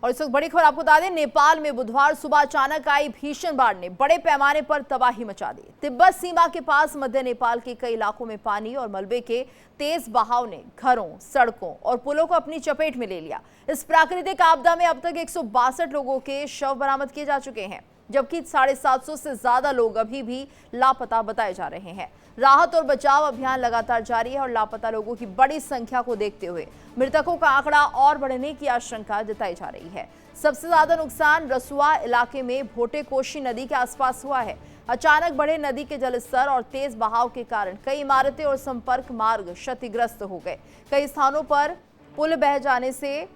और इस वक्त बड़ी खबर आपको बता दें, नेपाल में बुधवार सुबह अचानक आई भीषण बाढ़ ने बड़े पैमाने पर तबाही मचा दी। तिब्बत सीमा के पास मध्य नेपाल के कई इलाकों में पानी और मलबे के तेज बहाव ने घरों, सड़कों और पुलों को अपनी चपेट में ले लिया। इस प्राकृतिक आपदा में अब तक 162 लोगों के शव बरामद किए जा चुके हैं, जबकि 750 से ज्यादा लोग अभी भी लापता बताए जा रहे हैं। राहत और बचाव अभियान लगातार जारी है और लापता लोगों की बड़ी संख्या को देखते हुए मृतकों का आंकड़ा और बढ़ने की आशंका जताई जा रही है। सबसे ज्यादा नुकसान रसुआ इलाके में भोटे कोशी नदी के आसपास हुआ है। अचानक बढ़े नदी के जलस्तर और तेज बहाव के कारण कई इमारतें और संपर्क मार्ग क्षतिग्रस्त हो गए। कई स्थानों पर पुल बह जाने से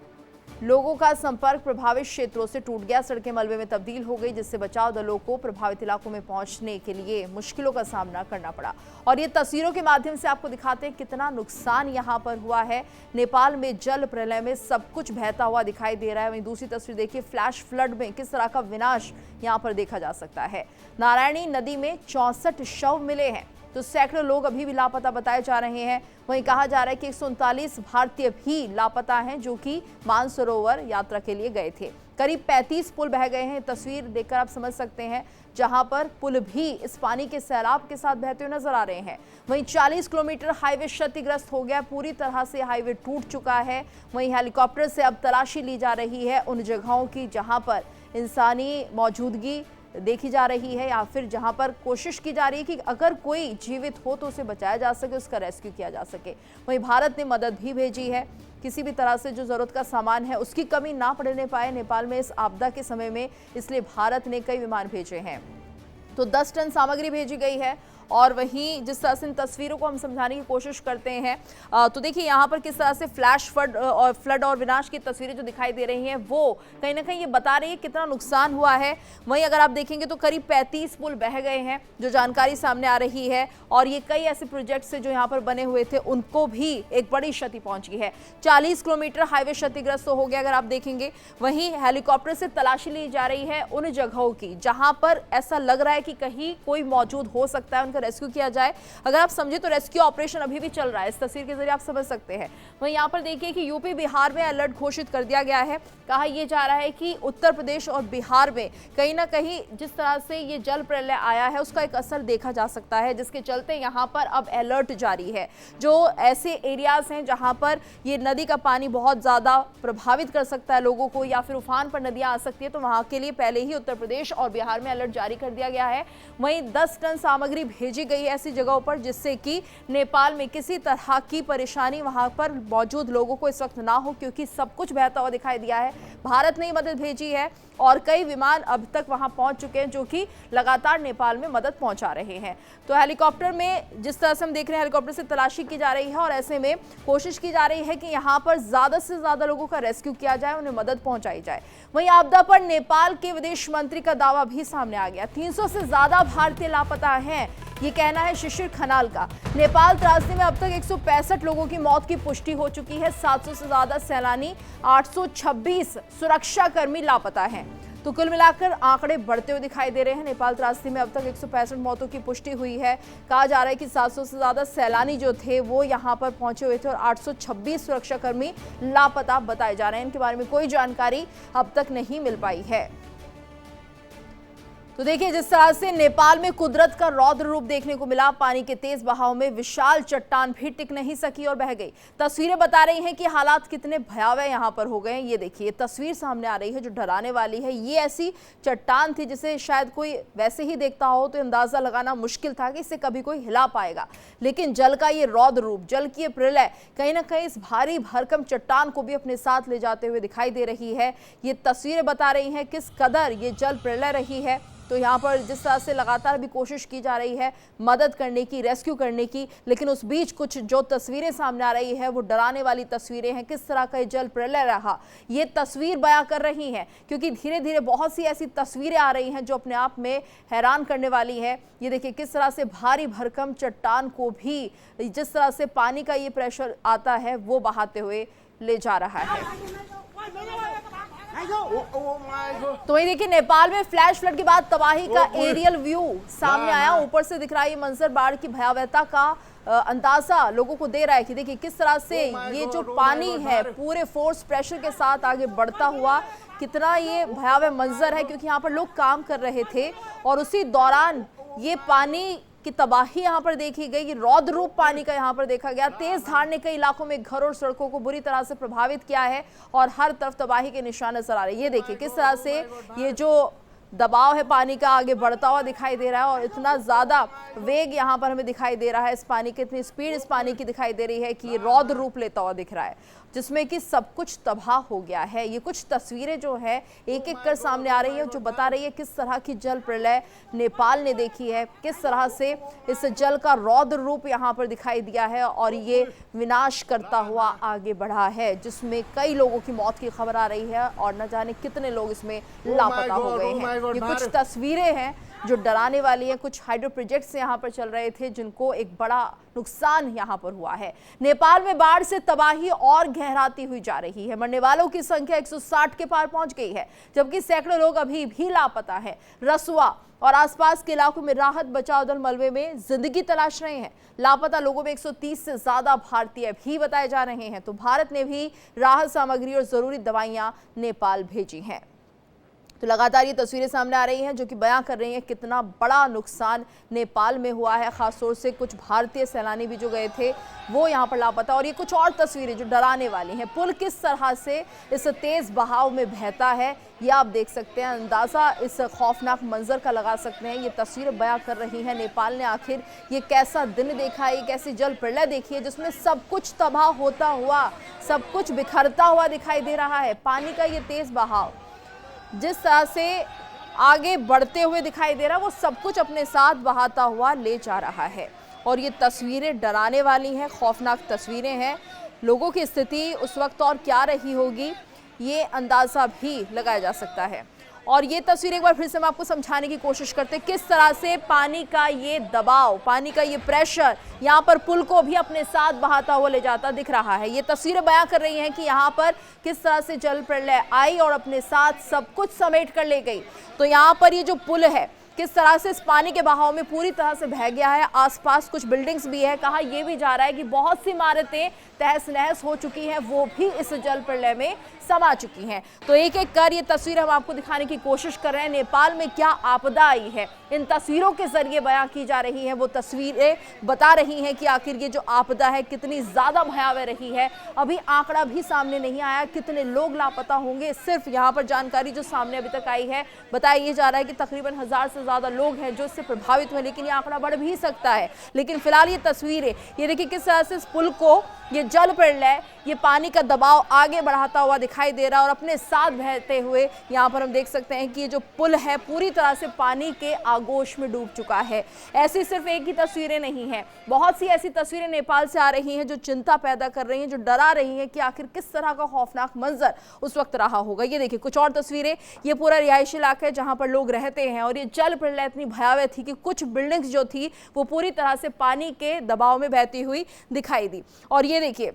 लोगों का संपर्क प्रभावित क्षेत्रों से टूट गया। सड़कें मलबे में तब्दील हो गई, जिससे बचाव दलों को प्रभावित इलाकों में पहुंचने के लिए मुश्किलों का सामना करना पड़ा। और ये तस्वीरों के माध्यम से आपको दिखाते हैं कितना नुकसान यहां पर हुआ है। नेपाल में जल प्रलय में सब कुछ बहता हुआ दिखाई दे रहा है। वहीं दूसरी तस्वीर देखिए, फ्लैश फ्लड में किस तरह का विनाश यहां पर देखा जा सकता है। नारायणी नदी में 64 शव मिले हैं, तो सैकड़ों लोग अभी भी लापता बताए जा रहे हैं। वहीं कहा जा रहा है कि 139 भारतीय भी लापता हैं, जो कि मानसरोवर यात्रा के लिए गए थे। करीब 35 पुल बह गए हैं। तस्वीर देखकर आप समझ सकते हैं, जहां पर पुल भी इस पानी के सैलाब के साथ बहते हुए नजर आ रहे हैं। वहीं 40 किलोमीटर हाईवे क्षतिग्रस्त हो गया, पूरी तरह से हाईवे टूट चुका है। वहीं हेलीकॉप्टर से अब तलाशी ली जा रही है उन जगहों की जहां पर इंसानी मौजूदगी देखी जा रही है, या फिर जहां पर कोशिश की जा रही है कि अगर कोई जीवित हो तो उसे बचाया जा सके, उसका रेस्क्यू किया जा सके। वहीं भारत ने मदद भी भेजी है, किसी भी तरह से जो जरूरत का सामान है उसकी कमी ना पड़ने पाए नेपाल में इस आपदा के समय में, इसलिए भारत ने कई विमान भेजे हैं। तो 10 टन सामग्री भेजी गई है। और वहीं जिस तरह से इन तस्वीरों को हम समझाने की कोशिश करते हैं, तो देखिए यहाँ पर किस तरह से फ्लड और विनाश की तस्वीरें जो दिखाई दे रही हैं, वो कहीं ना कहीं ये बता रही है कितना नुकसान हुआ है। वहीं अगर आप देखेंगे तो करीब 35 पुल बह गए हैं, जो जानकारी सामने आ रही है। और ये कई ऐसे प्रोजेक्ट्स जो यहाँ पर बने हुए थे, उनको भी एक बड़ी क्षति पहुंची है। 40 किलोमीटर हाईवे क्षतिग्रस्त हो गया अगर आप देखेंगे। वहीं हेलीकॉप्टर से तलाशी ली जा रही है उन जगहों की जहां पर ऐसा लग रहा है कि कहीं कोई मौजूद हो सकता है, रेस्क्यू किया जाए। अगर आप समझे तो रेस्क्यू ऑपरेशन अभी भी चल रहा है, इस तस्वीर के जरिए आप समझ सकते हैं। वहीं यहाँ पर देखिए कि यूपी बिहार में अलर्ट घोषित कर दिया गया है। कहा यह जा रहा है कि उत्तर प्रदेश और बिहार में कहीं ना कहीं जिस तरह से ये जल प्रलय आया है उसका एक असर देखा जा सकता है, जिसके चलते यहाँ पर अब अलर्ट जारी है। जो ऐसे एरियाज हैं जहां पर ये नदी का पानी बहुत ज्यादा प्रभावित कर सकता है लोगों को, या फिर उफान पर नदियां आ सकती है, तो वहां के लिए पहले ही उत्तर प्रदेश और बिहार में अलर्ट जारी कर दिया गया है। वहीं 10 टन सामग्री भेजी गई है ऐसी जगहों पर, जिससे कि नेपाल में किसी तरह की परेशानी वहां पर मौजूद लोगों को इस वक्त ना हो, क्योंकि सब कुछ बहता हुआ दिखाई दिया है। भारत ने मदद भेजी है और कई विमान अब तक वहां पहुंच चुके हैं, जो कि लगातार नेपाल में मदद पहुंचा रहे हैं। तो हेलीकॉप्टर में जिस तरह से हम देख रहे हैं, हेलीकॉप्टर से तलाशी की जा रही है और ऐसे में कोशिश की जा रही है कि यहां पर ज्यादा से ज्यादा लोगों का रेस्क्यू किया जाए, उन्हें मदद पहुंचाई जाए। वहीं आपदा पर नेपाल के विदेश मंत्री का दावा भी सामने आ गया। 300 से ज्यादा भारतीय लापता हैं, ये कहना है शिशिर खनाल का। नेपाल त्रासदी में अब तक 165 लोगों की मौत की पुष्टि हो चुकी है। 700 से ज्यादा सैलानी, 826 सुरक्षाकर्मी लापता हैं। तो कुल मिलाकर आंकड़े बढ़ते हुए दिखाई दे रहे हैं। नेपाल त्रासदी में अब तक 165 मौतों की पुष्टि हुई है। कहा जा रहा है कि 700 से ज्यादा सैलानी जो थे वो यहां पर पहुंचे हुए थे और 826 सुरक्षाकर्मी लापता बताए जा रहे हैं। इनके बारे में कोई जानकारी अब तक नहीं मिल पाई है। तो देखिए जिस तरह से नेपाल में कुदरत का रौद्र रूप देखने को मिला, पानी के तेज बहाव में विशाल चट्टान भी टिक नहीं सकी और बह गई। तस्वीरें बता रही हैं कि हालात कितने भयावह यहां पर हो गए हैं। ये देखिए तस्वीर सामने आ रही है जो डराने वाली है। ये ऐसी चट्टान थी जिसे शायद कोई वैसे ही देखता हो तो अंदाजा लगाना मुश्किल था कि इसे कभी कोई हिला पाएगा, लेकिन जल का ये रौद्र रूप, जल की ये प्रलय कहीं ना कहीं इस भारी भरकम चट्टान को भी अपने साथ ले जाते हुए दिखाई दे रही है। ये तस्वीरें बता रही हैं किस कदर ये जल प्रलय रही है। तो यहाँ पर जिस तरह से लगातार भी कोशिश की जा रही है मदद करने की, रेस्क्यू करने की, लेकिन उस बीच कुछ जो तस्वीरें सामने आ रही है वो डराने वाली तस्वीरें हैं। किस तरह का जल प्रलय रहा ये तस्वीर बयां कर रही हैं, क्योंकि धीरे धीरे बहुत सी ऐसी तस्वीरें आ रही हैं जो अपने आप में हैरान करने वाली है। ये देखिए किस तरह से भारी भरकम चट्टान को भी जिस तरह से पानी का ये प्रेशर आता है वो बहाते हुए ले जा रहा है। तो वही देखिए नेपाल में फ्लैश फ्लड के बाद तबाही का एरियल व्यू सामने आया। ऊपर से दिख रहा है ये मंजर बाढ़ की भयावहता का अंदाजा लोगों को दे रहा है कि देखिए किस तरह से ये जो पानी है पूरे फोर्स प्रेशर के साथ आगे बढ़ता हुआ कितना ये भयावह मंजर है, क्योंकि यहाँ पर लोग काम कर रहे थे और उसी दौरान ये पानी की तबाही यहाँ पर देखी गई। रौद्र रूप पानी का यहाँ पर देखा गया। तेज धार ने कई इलाकों में घरों और सड़कों को बुरी तरह से प्रभावित किया है और हर तरफ तबाही के निशान नजर आ रहे हैं। ये देखिए किस तरह से ये जो दबाव है पानी का आगे बढ़ता हुआ दिखाई दे रहा है और इतना ज्यादा वेग यहाँ पर हमें दिखाई दे रहा है इस पानी की, इतनी स्पीड इस पानी की दिखाई दे रही है कि ये रौद्र रूप लेता हुआ दिख रहा है, जिसमें कि सब कुछ तबाह हो गया है। ये कुछ तस्वीरें जो है एक एक कर सामने आ रही है, जो बता रही है किस तरह की जल प्रलय नेपाल ने देखी है, किस तरह से इस जल का रौद्र रूप यहाँ पर दिखाई दिया है और ये विनाश करता हुआ आगे बढ़ा है, जिसमें कई लोगों की मौत की खबर आ रही है और न जाने कितने लोग इसमें लापता हो गए हैं। ये कुछ तस्वीरें हैं जो डराने वाली है। कुछ हाइड्रो प्रोजेक्ट्स यहाँ पर चल रहे थे जिनको एक बड़ा नुकसान यहाँ पर हुआ है। नेपाल में बाढ़ से तबाही और गहराती हुई जा रही है। मरने वालों की संख्या 160 के पार पहुंच गई है, जबकि सैकड़ों लोग अभी भी लापता हैं। रसुआ और आसपास के इलाकों में राहत बचाव दल मलबे में जिंदगी तलाश रहे हैं। लापता लोगों में 130 से ज्यादा भारतीय भी बताए जा रहे हैं। तो भारत ने भी राहत सामग्री और जरूरी दवाइयां नेपाल भेजी हैं। तो लगातार ये तस्वीरें सामने आ रही हैं जो कि बयां कर रही हैं कितना बड़ा नुकसान नेपाल में हुआ है। खासतौर से कुछ भारतीय सैलानी भी जो गए थे वो यहाँ पर लापता। और ये कुछ और तस्वीरें जो डराने वाली हैं। पुल किस तरह से इस तेज बहाव में बहता है ये आप देख सकते हैं। अंदाजा इस खौफनाक मंजर का लगा सकते हैं। ये तस्वीरें बयां कर रही हैं नेपाल ने आखिर ये कैसा दिन देखा है, कैसी जल प्रलय देखी है जिसमें सब कुछ तबाह होता हुआ, सब कुछ बिखरता हुआ दिखाई दे रहा है। पानी का ये तेज बहाव जिस तरह से आगे बढ़ते हुए दिखाई दे रहा है वो सब कुछ अपने साथ बहाता हुआ ले जा रहा है। और ये तस्वीरें डराने वाली हैं, खौफनाक तस्वीरें हैं। लोगों की स्थिति उस वक्त और क्या रही होगी ये अंदाज़ा भी लगाया जा सकता है। और ये तस्वीर एक बार फिर से हम आपको समझाने की कोशिश करते हैं किस तरह से पानी का ये दबाव, पानी का ये प्रेशर यहाँ पर पुल को भी अपने साथ बहाता हुआ ले जाता दिख रहा है। ये तस्वीरें बयां कर रही हैं कि यहाँ पर किस तरह से जल प्रलय आई और अपने साथ सब कुछ समेट कर ले गई। तो यहाँ पर ये जो पुल है किस तरह से इस पानी के बहाव में पूरी तरह से बह गया है। आसपास कुछ बिल्डिंग्स भी है। कहा यह भी जा रहा है कि बहुत सी इमारतें तहस नहस हो चुकी हैं, वो भी इस जल प्रलय में समा चुकी हैं। तो एक एक कर ये तस्वीर हम आपको दिखाने की कोशिश कर रहे हैं। नेपाल में क्या आपदा आई है इन तस्वीरों के जरिए बयां की जा रही है। वो तस्वीरें बता रही हैं कि आखिर ये जो आपदा है कितनी ज्यादा भयावह रही है। अभी आंकड़ा भी सामने नहीं आया कितने लोग लापता होंगे। सिर्फ यहाँ पर जानकारी जो सामने अभी तक आई है, बताया ये जा रहा है कि तकरीबन 1000 से ज्यादा लोग हैं जो इससे प्रभावित हुए, लेकिन ये आंकड़ा बढ़ भी सकता है। लेकिन फिलहाल ये तस्वीरें, ये देखिए किस तरह से इस पुल को ये जल प्रलय, ये पानी का दबाव आगे बढ़ाता हुआ दिखाई दे रहा है और अपने साथ बहते हुए यहाँ पर हम देख सकते हैं कि ये जो पुल है पूरी तरह से पानी के आगोश में डूब चुका है। ऐसी सिर्फ एक ही तस्वीरें नहीं हैं, बहुत सी ऐसी तस्वीरें नेपाल से आ रही हैं जो चिंता पैदा कर रही हैं, जो डरा रही हैं कि आखिर किस तरह का खौफनाक मंजर उस वक्त रहा होगा। ये देखिए कुछ और तस्वीरें, ये पूरा रिहायशी इलाका है जहाँ पर लोग रहते हैं और ये जल प्रलय इतनी भयावह थी कि कुछ बिल्डिंग्स जो थी वो पूरी तरह से पानी के दबाव में बहती हुई दिखाई दी। और ये देखिए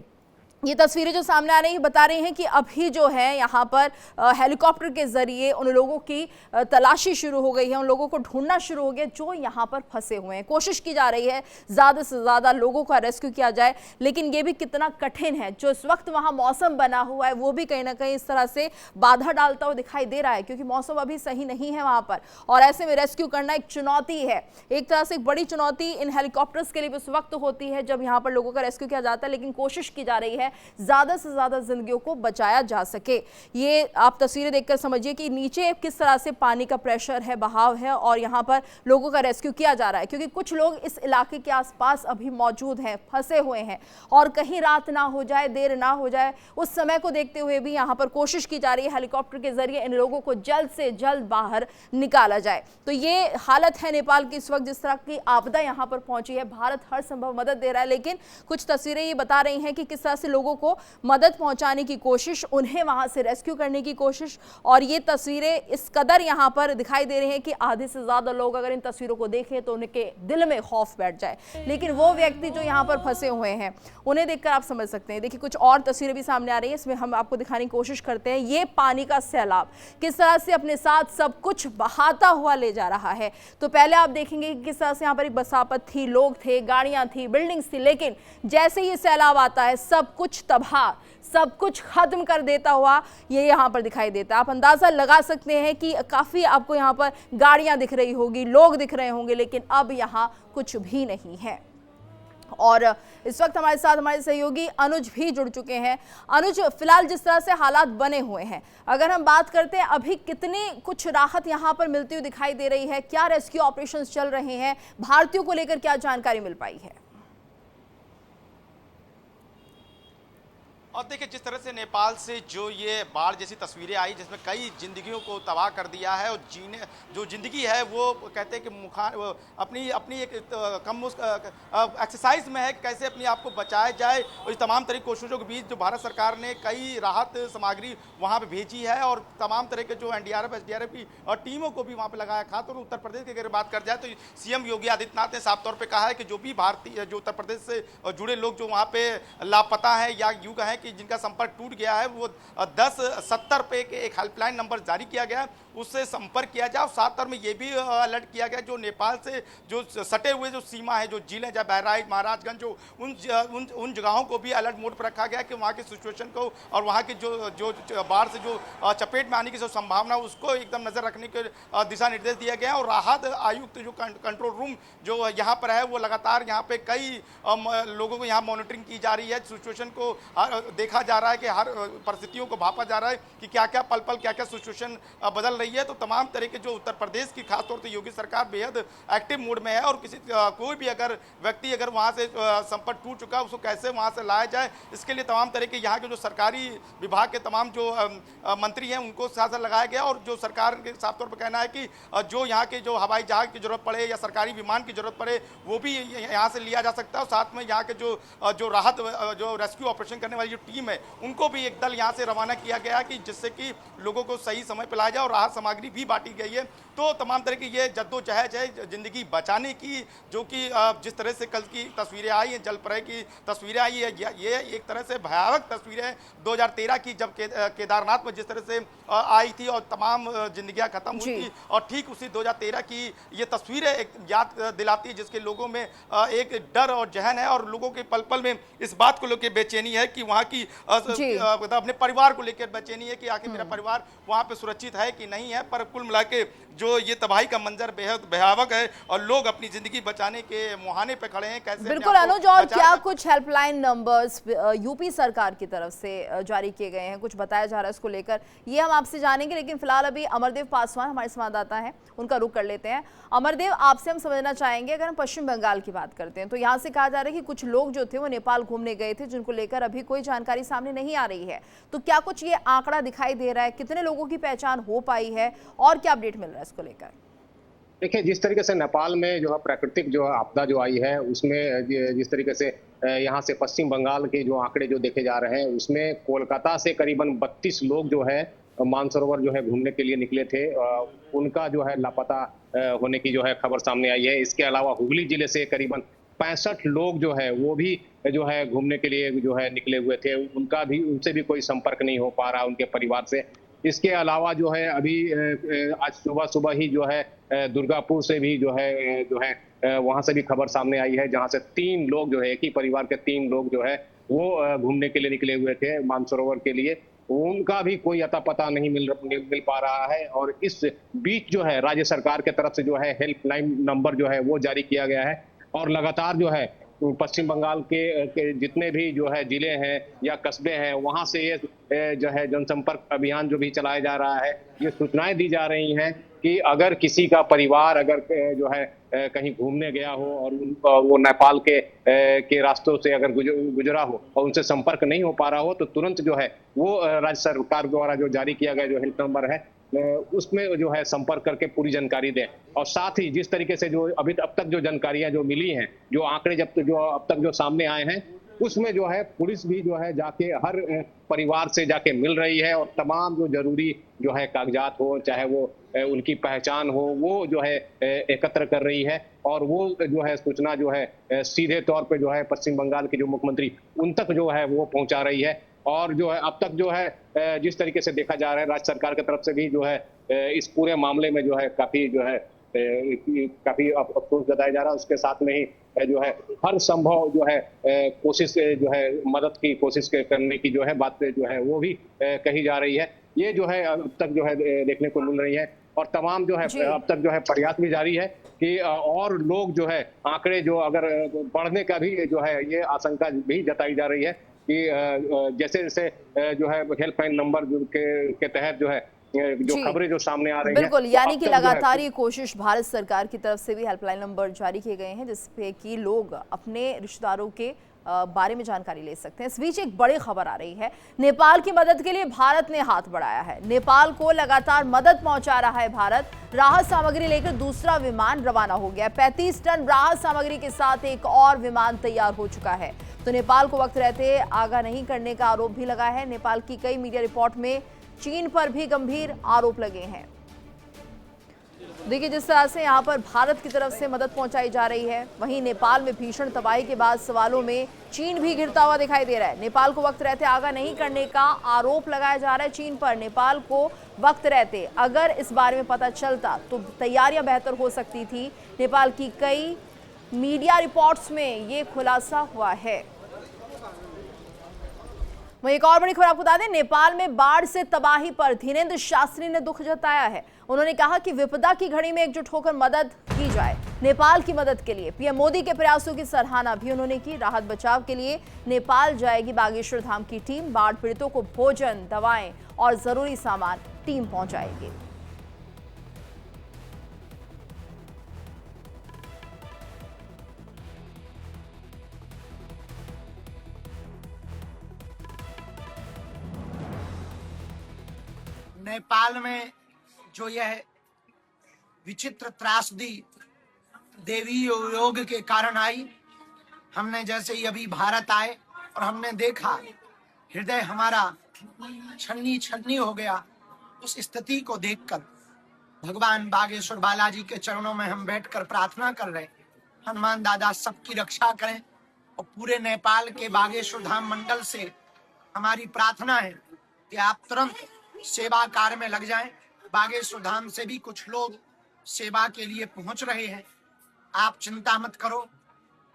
ये तस्वीरें जो सामने आ रही हैं बता रही हैं कि अभी जो है यहाँ पर हेलीकॉप्टर के जरिए उन लोगों की तलाशी शुरू हो गई है, उन लोगों को ढूंढना शुरू हो गया जो यहाँ पर फंसे हुए हैं। कोशिश की जा रही है ज़्यादा से ज़्यादा लोगों का रेस्क्यू किया जाए, लेकिन ये भी कितना कठिन है। जो इस वक्त वहाँ मौसम बना हुआ है वो भी कहीं ना कहीं इस तरह से बाधा डालता हुआ दिखाई दे रहा है, क्योंकि मौसम अभी सही नहीं है वहाँ पर। और ऐसे में रेस्क्यू करना एक चुनौती है, एक तरह से एक बड़ी चुनौती इन हेलीकॉप्टर्स के लिए भी उस वक्त होती है जब यहाँ पर लोगों का रेस्क्यू किया जाता है। लेकिन कोशिश की जा रही है ज्यादा से ज्यादा जिंदगियों को बचाया जा सके। ये आप तस्वीरें देखकर समझिए कि नीचे किस तरह से पानी का प्रेशर है, बहाव है और यहाँ पर लोगों का रेस्क्यू किया जा रहा है, क्योंकि कुछ लोग इस इलाके के आसपास अभी मौजूद हैं, फंसे हुए हैं और कहीं रात ना हो जाए, देर ना हो जाए, उस समय को देखते हुए भी यहाँ पर कोशिश की जा रही है हेलीकॉप्टर के जरिए इन लोगों को जल्द से जल्द बाहर निकाला जाए। तो ये हालत है नेपाल की इस वक्त, जिस तरह की आपदा यहाँ पर पहुंची है। भारत हर संभव मदद दे रहा है, लेकिन कुछ तस्वीरें ये बता रही हैं कि किस तरह से लोगों को मदद पहुंचाने की कोशिश, उन्हें वहां से रेस्क्यू करने की कोशिश। और ये तस्वीरें इस कदर यहां पर दिखाई दे रही हैं कि आधे से ज्यादा लोग अगर इन तस्वीरों को देखें तो उनके दिल में खौफ बैठ जाए। लेकिन वो व्यक्ति जो यहां पर फंसे हुए हैं उन्हें देखकर आप समझ सकते हैं। देखिए कुछ और तस्वीरें भी सामने आ रही हैं, इसमें हम आपको दिखाने की कोशिश करते हैं ये पानी का सैलाब किस तरह से अपने साथ सब कुछ बहाता हुआ ले जा रहा है। तो पहले आप देखेंगे कि किस तरह से यहाँ पर एक बसापत थी, लोग थे, गाड़ियां थी, बिल्डिंग्स थी, लेकिन जैसे ये सैलाब आता है सब कुछ कुछ तबाह, सब कुछ खत्म कर देता हुआ ये यहाँ पर दिखाई देता है। आप अंदाजा लगा सकते हैं कि काफ़ी आपको यहाँ पर गाड़ियाँ दिख रही होगी, लोग दिख रहे होंगे, लेकिन अब यहाँ कुछ भी नहीं है। और इस वक्त हमारे साथ हमारे सहयोगी अनुज भी जुड़ चुके हैं। अनुज, फिलहाल जिस तरह से हालात बने हुए हैं, अगर हम बात करते हैं अभी कितनी कुछ राहत यहां पर मिलती हुई दिखाई दे रही है, क्या रेस्क्यू ऑपरेशंस चल रहे हैं, भारतीयों को लेकर क्या जानकारी मिल पाई है? और देखिए, जिस तरह से नेपाल से जो ये बाढ़ जैसी तस्वीरें आई जिसमें कई जिंदगियों को तबाह कर दिया है, और जीने जो जिंदगी है वो कहते हैं कि अपनी अपनी एक कम एक्सरसाइज में है कि कैसे अपने आप को बचाया जाए। और इस तमाम तरह की कोशिशों के बीच जो भारत सरकार ने कई राहत सामग्री वहाँ पे भेजी है, और तमाम तरह के जो एनडीआरएफ एसडीआरएफ की और टीमों को भी वहाँ पे लगाया। खासतौर उत्तर प्रदेश की अगर बात कर जाए तो सीएम योगी आदित्यनाथ ने साफ तौर पर कहा है कि जो भी भारतीय जो उत्तर प्रदेश से जुड़े लोग जो वहाँ पे लापता है या यूँ कहें कि जिनका संपर्क टूट गया है, वो 1070 पे के एक हेल्पलाइन नंबर जारी किया गया, उससे संपर्क किया जाए। और साथ में ये भी अलर्ट किया गया जो नेपाल से जो सटे हुए जो सीमा है, जो जिले जहाँ बहराइच महाराजगंज, जो उन जगहों को भी अलर्ट मोड पर रखा गया कि वहाँ की सिचुएशन को और वहाँ की जो बाढ़ से जो चपेट में आने की जो संभावना उसको एकदम नजर रखने के दिशा निर्देश दिया गया। और राहत आयुक्त जो कंट्रोल रूम जो यहाँ पर है, वो लगातार यहाँ पे कई लोगों को यहाँ मॉनिटरिंग की जा रही है। सिचुएशन को देखा जा रहा है कि हर परिस्थितियों को भापा जा रहा है कि क्या क्या पल पल क्या क्या सिचुएशन बदल रही है। तो तमाम तरह के जो उत्तर प्रदेश की खासतौर से योगी सरकार बेहद एक्टिव मोड में है, और कोई भी अगर व्यक्ति अगर वहाँ से संपर्क टूट चुका है उसको कैसे वहाँ से लाया जाए, इसके लिए तमाम तरह के यहाँ के जो सरकारी विभाग के तमाम जो मंत्री हैं उनको साथ लगाया गया। और जो सरकार के साफ तौर पर कहना है कि जो यहाँ के जो हवाई जहाज की जरूरत पड़े या सरकारी विमान की जरूरत पड़े वो भी यहाँ से लिया जा सकता है। और साथ में यहाँ के जो राहत जो रेस्क्यू ऑपरेशन करने वाली जो टीम है उनको भी एक दल यहाँ से रवाना किया गया कि जिससे कि लोगों को सही समय पर लाया जाए, और राहत सामग्री भी बांटी गई है। तो तमाम तरह की ये जद्दोजहद है जिंदगी बचाने की, जो कि जिस तरह से कल की तस्वीरें आई हैं, जलप्रलय की तस्वीरें आई है, ये एक तरह से भयावह तस्वीरें 2013 की जब केदारनाथ में जिस तरह से आई थी और तमाम जिंदगियां खत्म हुई थी, और ठीक उसी 2013 की ये तस्वीरें एक याद दिलाती है जिसके लोगों में एक डर और जहन है, और लोगों के पल पल में इस बात को लेकर बेचैनी है कि वहाँ की अपने परिवार को लेकर बेचैनी है कि आखिर मेरा परिवार वहाँ पे सुरक्षित है कि नहीं है। पर कुल मिला के जो ये तबाही का मंजर बेहद भयावह है, और लोग अपनी जिंदगी बचाने के मुहाने पे खड़े हैं। कैसे बिल्कुल अनुज, और क्या कुछ हेल्पलाइन नंबर्स यूपी सरकार की तरफ से जारी किए गए हैं, कुछ बताया जा रहा है इसको लेकर, ये हम आपसे जानेंगे। लेकिन फिलहाल अभी अमरदेव पासवान हमारे संवाददाता हैं, उनका रुख कर लेते हैं। अमरदेव, आपसे हम समझना चाहेंगे, अगर हम पश्चिम बंगाल की बात करते हैं तो यहाँ से कहा जा रहा है कि कुछ लोग जो थे वो नेपाल घूमने गए थे, जिनको लेकर अभी कोई जानकारी सामने नहीं आ रही है। तो क्या कुछ ये आंकड़ा दिखाई दे रहा है, कितने लोगों की पहचान हो पाई है, और क्या अपडेट मिल रहा है इसको लेकर? देखिए, जिस तरीके से नेपाल में जो है प्राकृतिक जो आपदा जो आई है, उसमें जिस तरीके से यहाँ से पश्चिम बंगाल के जो आंकड़े जो देखे जा रहे हैं, उसमें कोलकाता से करीबन 32 लोग जो है मानसरोवर जो है घूमने के लिए निकले थे, उनका जो है लापता होने की जो है खबर सामने आई है। इसके अलावा हुगली जिले से करीबन 65 लोग जो है वो भी जो है घूमने के लिए जो है निकले हुए थे, उनसे भी कोई संपर्क नहीं हो पा रहा उनके परिवार से। इसके अलावा जो है अभी आज सुबह ही जो है दुर्गापुर से भी जो है वहां से भी खबर सामने आई है, जहां से 3 लोग जो है, एक ही परिवार के 3 लोग जो है वो घूमने के लिए निकले हुए थे मानसरोवर के लिए। उनका भी कोई अता पता नहीं मिल पा रहा है। और इस बीच जो है राज्य सरकार के तरफ से जो है हेल्पलाइन नंबर जो है वो जारी किया गया है, और लगातार जो है पश्चिम बंगाल के जितने भी जो है जिले हैं या कस्बे हैं, वहां से ये जो है जनसंपर्क अभियान जो भी चलाया जा रहा है, ये सूचनाएं दी जा रही हैं कि अगर किसी का परिवार अगर जो है कहीं घूमने गया हो और वो नेपाल के रास्तों से अगर गुजरा हो और उनसे संपर्क नहीं हो पा रहा हो, तो तुरंत जो है वो राज्य सरकार द्वारा जो जारी किया गया जो हेल्प नंबर है उसमें जो है संपर्क करके पूरी जानकारी दें। और साथ ही जिस तरीके से जो अब तक जो जानकारियां जो मिली हैं, जो आंकड़े अब तक जो सामने आए हैं, उसमें जो है पुलिस भी जो है जाके हर परिवार से जाके मिल रही है, और तमाम जो जरूरी जो है कागजात हो, चाहे वो उनकी पहचान हो, वो जो है एकत्र कर रही है। और वो जो है सूचना जो है सीधे तौर पे जो है पश्चिम बंगाल के जो मुख्यमंत्री उन तक जो है वो पहुंचा रही है। और जो है अब तक जो है जिस तरीके से देखा जा रहा है राज्य सरकार की तरफ से भी जो है इस पूरे मामले में जो है काफी जो है काफी अफसोस जताया जा रहा है। उसके साथ में ही जो है हर संभव जो है कोशिश जो है मदद की कोशिश करने की जो है बात जो है वो भी कही जा रही है। ये जो है अब तक जो है देखने को मिल रही है और तमाम जो है अब तक जो है प्रयास भी जारी है कि और लोग जो है आंकड़े जो अगर बढ़ने का भी जो है ये आशंका भी जताई जा रही है कि जैसे जैसे जो है हेल्पलाइन नंबर के तहत जो है जो खबरें जो सामने आ रही हैं बिल्कुल, यानी कि लगातार ये कोशिश भारत सरकार की तरफ से भी हेल्पलाइन नंबर जारी किए गए हैं जिसपे कि लोग अपने रिश्तेदारों के बारे में जानकारी ले सकते हैं। इस बीच एक बड़ी खबर आ रही है, नेपाल की मदद के लिए भारत ने हाथ बढ़ाया है। नेपाल को लगातार मदद पहुंचा रहा है भारत। राहत सामग्री लेकर दूसरा विमान रवाना हो गया। 35 टन राहत सामग्री के साथ एक और विमान तैयार हो चुका है। तो नेपाल को वक्त रहते आगाह नहीं करने का आरोप भी लगा है। नेपाल की कई मीडिया रिपोर्ट में चीन पर भी गंभीर आरोप लगे हैं। देखिए जिस तरह से यहाँ पर भारत की तरफ से मदद पहुंचाई जा रही है, वहीं नेपाल में भीषण तबाही के बाद सवालों में चीन भी घिरता हुआ दिखाई दे रहा है। नेपाल को वक्त रहते आगाह नहीं करने का आरोप लगाया जा रहा है चीन पर। नेपाल को वक्त रहते अगर इस बारे में पता चलता तो तैयारियां बेहतर हो सकती थी। नेपाल की कई मीडिया रिपोर्ट्स में ये खुलासा हुआ है। वहीं एक और बड़ी खबर आपको बता दें, नेपाल में बाढ़ से तबाही पर धीरेन्द्र शास्त्री ने दुख जताया है। उन्होंने कहा कि विपदा की घड़ी में एकजुट होकर मदद की जाए। नेपाल की मदद के लिए पीएम मोदी के प्रयासों की सराहना भी उन्होंने की। राहत बचाव के लिए नेपाल जाएगी बागेश्वर धाम की टीम। बाढ़ पीड़ितों को भोजन, दवाएं और जरूरी सामान टीम पहुंचाएगी। नेपाल में जो यह विचित्र त्रासदी देवी योग के कारण आई, हमने जैसे ही अभी भारत आए और हमने देखा, हृदय हमारा छन्नी छन्नी हो गया। उस स्थिति को देखकर भगवान बागेश्वर बालाजी के चरणों में हम बैठकर प्रार्थना कर रहे, हनुमान दादा सबकी रक्षा करें। और पूरे नेपाल के बागेश्वर धाम मंडल से हमारी प्रार्थना है कि आप तुरंत सेवा कार्य में लग जाएं। बागेश्वर धाम से भी कुछ लोग सेवा के लिए पहुंच रहे हैं। आप चिंता मत करो।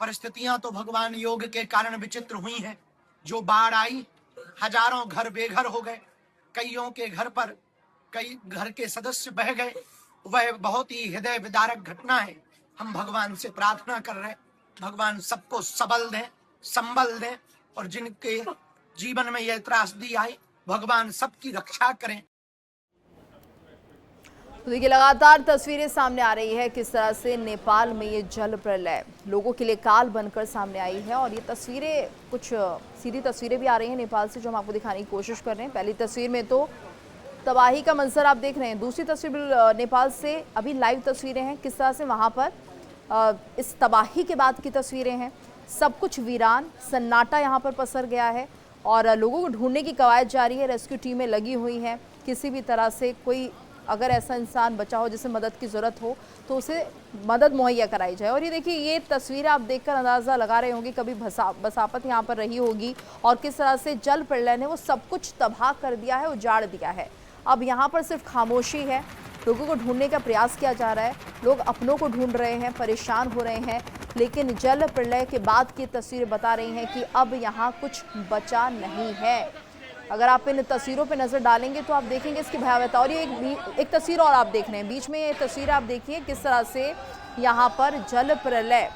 परिस्थितियां तो भगवान योग के कारण विचित्र हुई हैं। जो बाढ़ आई, हजारों घर बेघर हो गए, कईयों के घर पर कई घर के सदस्य बह गए। वह बहुत ही हृदय विदारक घटना है। हम भगवान से प्रार्थना कर रहे हैं, भगवान सबको सबल दें, संबल दें और जिनके जीवन में यह त्रासदी आई, भगवान सबकी रक्षा करें। तो देखिए लगातार तस्वीरें सामने आ रही है किस तरह से नेपाल में ये जल प्रलय लोगों के लिए काल बनकर सामने आई है। और ये तस्वीरें कुछ सीधी तस्वीरें भी आ रही हैं नेपाल से, जो हम आपको दिखाने की कोशिश कर रहे हैं। पहली तस्वीर में तो तबाही का मंजर आप देख रहे हैं। दूसरी तस्वीर नेपाल से अभी लाइव तस्वीरें हैं, किस तरह से वहाँ पर इस तबाही के बाद की तस्वीरें हैं। सब कुछ वीरान, सन्नाटा यहाँ पर पसर गया है और लोगों को ढूंढने की कवायद जारी है। रेस्क्यू टीमें लगी हुई हैं। किसी भी तरह से कोई अगर ऐसा इंसान बचा हो जिसे मदद की ज़रूरत हो तो उसे मदद मुहैया कराई जाए। और ये देखिए, ये तस्वीर आप देखकर अंदाज़ा लगा रहे होंगे कभी बसापत यहाँ पर रही होगी और किस तरह से जल प्रलय ने वो सब कुछ तबाह कर दिया है, उजाड़ दिया है। अब यहाँ पर सिर्फ खामोशी है। लोगों को ढूंढने का प्रयास किया जा रहा है, लोग अपनों को ढूंढ रहे हैं, परेशान हो रहे हैं। लेकिन जल प्रलय के बाद की तस्वीरें बता रही हैं कि अब यहाँ कुछ बचा नहीं है। अगर आप इन तस्वीरों पे नज़र डालेंगे तो आप देखेंगे इसकी भयावहता। और ये एक तस्वीर और आप देख रहे हैं बीच में, ये तस्वीर आप देखिए किस तरह से यहाँ पर जल प्रलय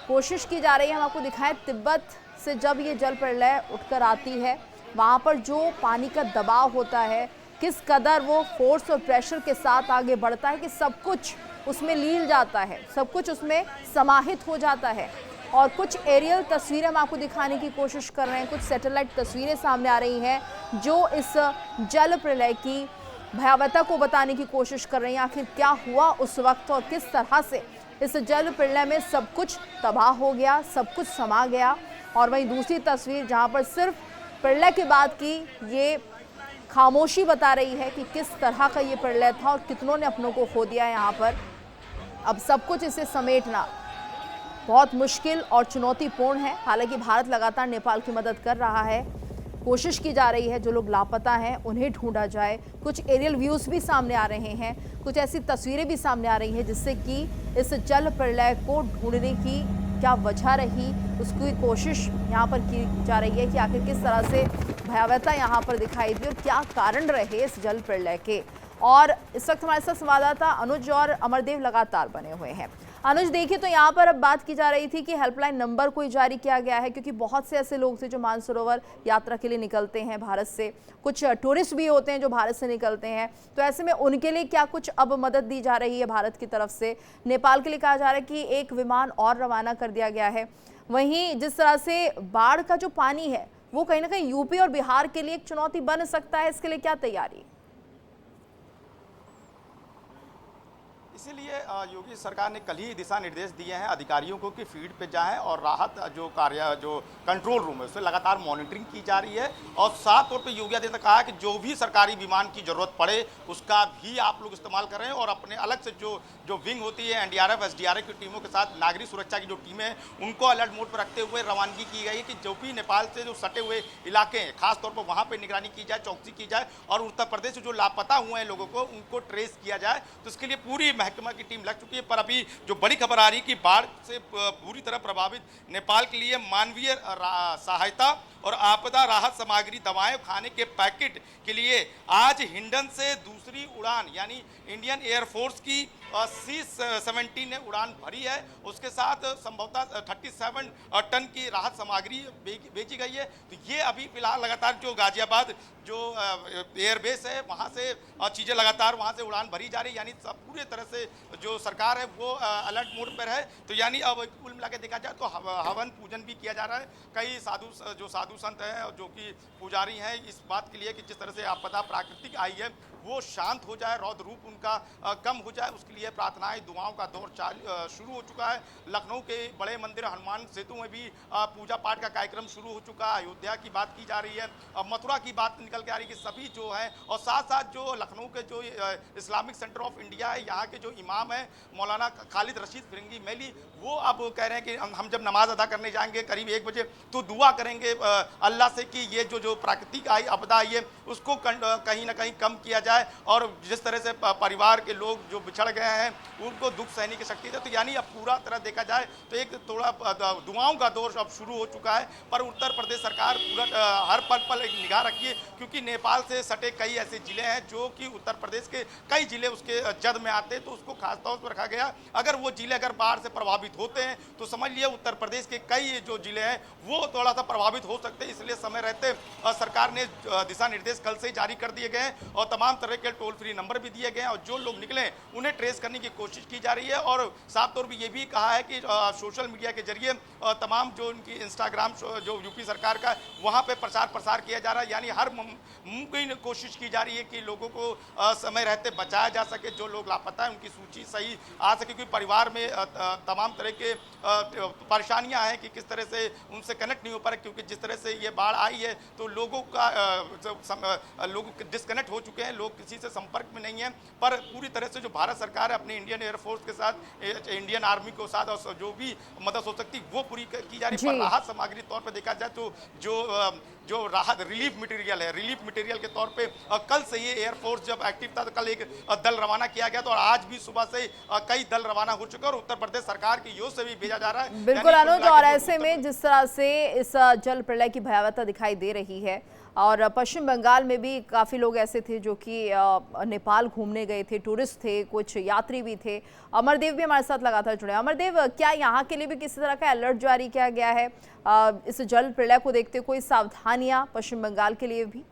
कोशिश की जा रही है। हम आपको दिखाएं, तिब्बत से जब ये जल प्रलय उठकर आती है, वहाँ पर जो पानी का दबाव होता है, किस कदर वो फोर्स और प्रेशर के साथ आगे बढ़ता है कि सब कुछ उसमें लील जाता है, सब कुछ उसमें समाहित हो जाता है। और कुछ एरियल तस्वीरें हम आपको दिखाने की कोशिश कर रहे हैं, कुछ सैटेलाइट तस्वीरें सामने आ रही हैं जो इस जल प्रलय की भयावहता को बताने की कोशिश कर रही हैं। आखिर क्या हुआ उस वक्त और किस तरह से इस जल प्रलय में सब कुछ तबाह हो गया, सब कुछ समा गया। और वहीं दूसरी तस्वीर जहाँ पर सिर्फ प्रलय के बाद की ये खामोशी बता रही है कि किस तरह का ये प्रलय था और कितनों ने अपनों को खो दिया है यहाँ पर। अब सब कुछ इसे समेटना बहुत मुश्किल और चुनौतीपूर्ण है। हालांकि भारत लगातार नेपाल की मदद कर रहा है। कोशिश की जा रही है जो लोग लापता हैं उन्हें ढूंढा जाए। कुछ एरियल व्यूज भी सामने आ रहे हैं, कुछ ऐसी तस्वीरें भी सामने आ रही हैं जिससे कि इस जल प्रलय को ढूंढने की क्या वजह रही उसकी कोशिश यहाँ पर की जा रही है कि आखिर किस तरह से भयावहता यहाँ पर दिखाई दी और क्या कारण रहे इस जल प्रलय के। और इस वक्त हमारे साथ संवाददाता अनुज और अमरदेव लगातार बने हुए हैं। अनुज, देखिए तो यहाँ पर अब बात की जा रही थी कि हेल्पलाइन नंबर कोई जारी किया गया है, क्योंकि बहुत से ऐसे लोग थे जो मानसरोवर यात्रा के लिए निकलते हैं भारत से, कुछ टूरिस्ट भी होते हैं जो भारत से निकलते हैं, तो ऐसे में उनके लिए क्या कुछ अब मदद दी जा रही है भारत की तरफ से? नेपाल के लिए कहा जा रहा है कि एक विमान और रवाना कर दिया गया है। वहीं जिस तरह से बाढ़ का जो पानी है वो कहीं ना कहीं यूपी और बिहार के लिए एक चुनौती बन सकता है, इसके लिए क्या तैयारी? इसीलिए योगी सरकार ने कल ही दिशा निर्देश दिए हैं अधिकारियों को कि फील्ड पे जाएं और राहत जो कंट्रोल रूम है उसमें लगातार मॉनिटरिंग की जा रही है। और साफ तौर पे योगी आदित्यनाथ ने कहा कि जो भी सरकारी विमान की जरूरत पड़े उसका भी आप लोग इस्तेमाल करें और अपने अलग से जो विंग होती है एनडीआरएफ एसडीआरएफ की टीमों के साथ नागरिक सुरक्षा की जो टीमें हैं उनको अलर्ट मोड पर रखते हुए रवानगी की गई है कि जो भी नेपाल से जो सटे हुए इलाके हैं खासतौर पर वहाँ पर निगरानी की जाए, चौकसी की जाए और उत्तर प्रदेश से जो लापता हुए हैं लोगों को उनको ट्रेस किया जाए। तो इसके लिए पूरी महकमा की टीम लग चुकी है। पर अभी जो बड़ी खबर आ रही है कि बाढ़ से पूरी तरह प्रभावित नेपाल के लिए मानवीय सहायता और आपदा राहत सामग्री, दवाएं, खाने के पैकेट के लिए आज हिंडन से दूसरी उड़ान यानी इंडियन एयरफोर्स की C-17 ने उड़ान भरी है। उसके साथ संभवतः 37 टन की राहत सामग्री बेची गई है। तो ये अभी फिलहाल लगातार जो गाजियाबाद जो एयरबेस है वहाँ से चीज़ें लगातार वहाँ से उड़ान भरी जा रही है, यानी पूरी तरह से जो सरकार है वो अलर्ट मोड पर है। तो यानी अब कुल मिला के देखा जाए तो हवन पूजन भी किया जा रहा है। कई साधु संत हैं जो कि पुजारी हैं इस बात के लिए कि जिस तरह से आपदा प्राकृतिक आई है वो शांत हो जाए, रौद्र रूप उनका कम हो जाए, उसके लिए प्रार्थनाएं दुआओं का दौर शुरू हो चुका है। लखनऊ के बड़े मंदिर हनुमान सेतु में भी पूजा पाठ का कार्यक्रम शुरू हो चुका है। अयोध्या की बात की जा रही है, मथुरा की बात निकल के आ रही है कि सभी जो है और साथ साथ जो लखनऊ के जो इस्लामिक सेंटर ऑफ इंडिया है यहाँ के जो इमाम है मौलाना खालिद रशीद फिरंगी मैली, वो अब कह रहे हैं कि हम जब नमाज अदा करने जाएंगे करीब 1 बजे तो दुआ करेंगे अल्लाह से कि ये जो प्राकृतिक आपदा आई है उसको कहीं ना कहीं कम किया जाए और जिस तरह से परिवार के लोग जो बिछड़ गए हैं उनको दुख सहने की शक्ति दे। तो यानी अब पूरा तरह देखा जाए तो एक थोड़ा दुआओं का दौर अब शुरू हो चुका है। पर उत्तर प्रदेश सरकार पूरा हर पल एक निगाह रखी है, क्योंकि नेपाल से सटे कई ऐसे जिले हैं जो कि उत्तर प्रदेश के कई जिले उसके जद में आते हैं, तो उसको खासतौर पर रखा गया। अगर वो जिले अगर बाढ़ से प्रभावित होते हैं तो समझ लिया उत्तर प्रदेश के कई जो जिले हैं वो थोड़ा सा प्रभावित हो सकते हैं। इसलिए समय रहते सरकार ने दिशा निर्देश कल से जारी कर दिए गए हैं और तमाम तरह के टोल फ्री नंबर भी दिए गए हैं और जो लोग निकले उन्हें ट्रेस करने की कोशिश की जा रही है। और साफ तौर पर यह भी कहा है कि सोशल मीडिया के जरिए तमाम जो उनकी इंस्टाग्राम जो यूपी सरकार का वहां पे प्रचार प्रसार किया जा रहा है, यानी हर मुमकिन कोशिश की जा रही है कि लोगों को समय रहते बचाया जा सके। जो लोग लापता है उनकी सूची सही आ सके, क्योंकि परिवार में तमाम तरह के परेशानियां हैं कि किस तरह से उनसे कनेक्ट नहीं हो पा रहे, क्योंकि जिस तरह से ये बाढ़ आई है तो लोगों का लोग डिस्कनेक्ट हो चुके हैं, लोग किसी से संपर्क में नहीं है। पर पूरी तरह से जो भारत सरकार है अपने इंडियन एयरफोर्स के साथ, इंडियन आर्मी के साथ और जो भी मदद हो सकती वो पूरी की जा रही है। पर राहत सामग्री तौर पर देखा जाए तो जो राहत रिलीफ मटेरियल के तौर पे कल से ये एयरफोर्स जब एक्टिव था तो कल एक दल रवाना किया गया, तो और आज भी सुबह से कई दल रवाना हो चुके हैं और उत्तर प्रदेश सरकार की योजना से भी भेजा जा रहा है। बिल्कुल अनुज, और ऐसे में जिस तरह से इस जल प्रलय की भयावहता दिखाई दे रही है और पश्चिम बंगाल में भी काफ़ी लोग ऐसे थे जो कि नेपाल घूमने गए थे, टूरिस्ट थे, कुछ यात्री भी थे। अमरदेव भी हमारे साथ लगातार जुड़े। अमरदेव, क्या यहाँ के लिए भी किसी तरह का अलर्ट जारी किया गया है इस जल प्रलय को देखते हुए? कोई सावधानियां पश्चिम बंगाल के लिए भी?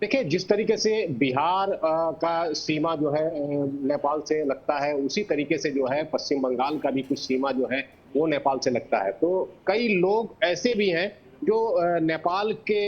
देखिए, जिस तरीके से बिहार का सीमा जो है नेपाल से लगता है, उसी तरीके से जो है पश्चिम बंगाल का भी कुछ सीमा जो है वो नेपाल से लगता है। तो कई लोग ऐसे भी हैं जो नेपाल के,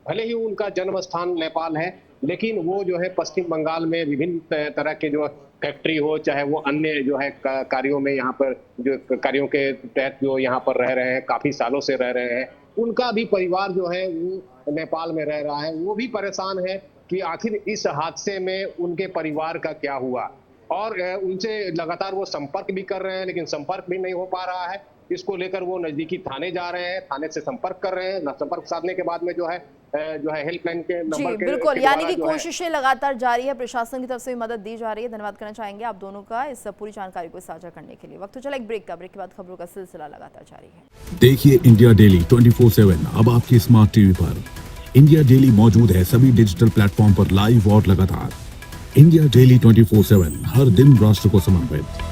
भले ही उनका जन्म स्थान नेपाल है, लेकिन वो जो है पश्चिम बंगाल में विभिन्न तरह के जो फैक्ट्री हो, चाहे वो अन्य जो है कार्यों में यहाँ पर जो कार्यों के तहत जो यहाँ पर रह रहे हैं, काफी सालों से रह रहे हैं, उनका भी परिवार जो है वो नेपाल में रह रहा है। वो भी परेशान है कि आखिर इस हादसे में उनके परिवार का क्या हुआ, और उनसे लगातार वो संपर्क भी कर रहे हैं लेकिन संपर्क भी नहीं हो पा रहा है। इसको लेकर वो नजदीकी थाने जा रहे हैं, थाने से संपर्क कर रहे हैं। संपर्क साधने के बाद में जो है हेल्पलाइन के जी नंबर के बिल्कुल, के यानी द्वारा कि जो है कोशिशें लगातार जारी है, प्रशासन की तरफ से भी मदद दी जा रही है। धन्यवाद करना चाहेंगे आप दोनों का इस पूरी जानकारी को साझा करने के लिए। वक्त तो चला एक ब्रेक का, ब्रेक के बाद खबरों का सिलसिला लगातार जारी है। देखिए इंडिया डेली 24/7 अब आपकी स्मार्ट टीवी पर। इंडिया डेली मौजूद है सभी डिजिटल प्लेटफॉर्म पर लाइव और लगातार। इंडिया डेली 24/7 हर दिन राष्ट्र को समर्पित।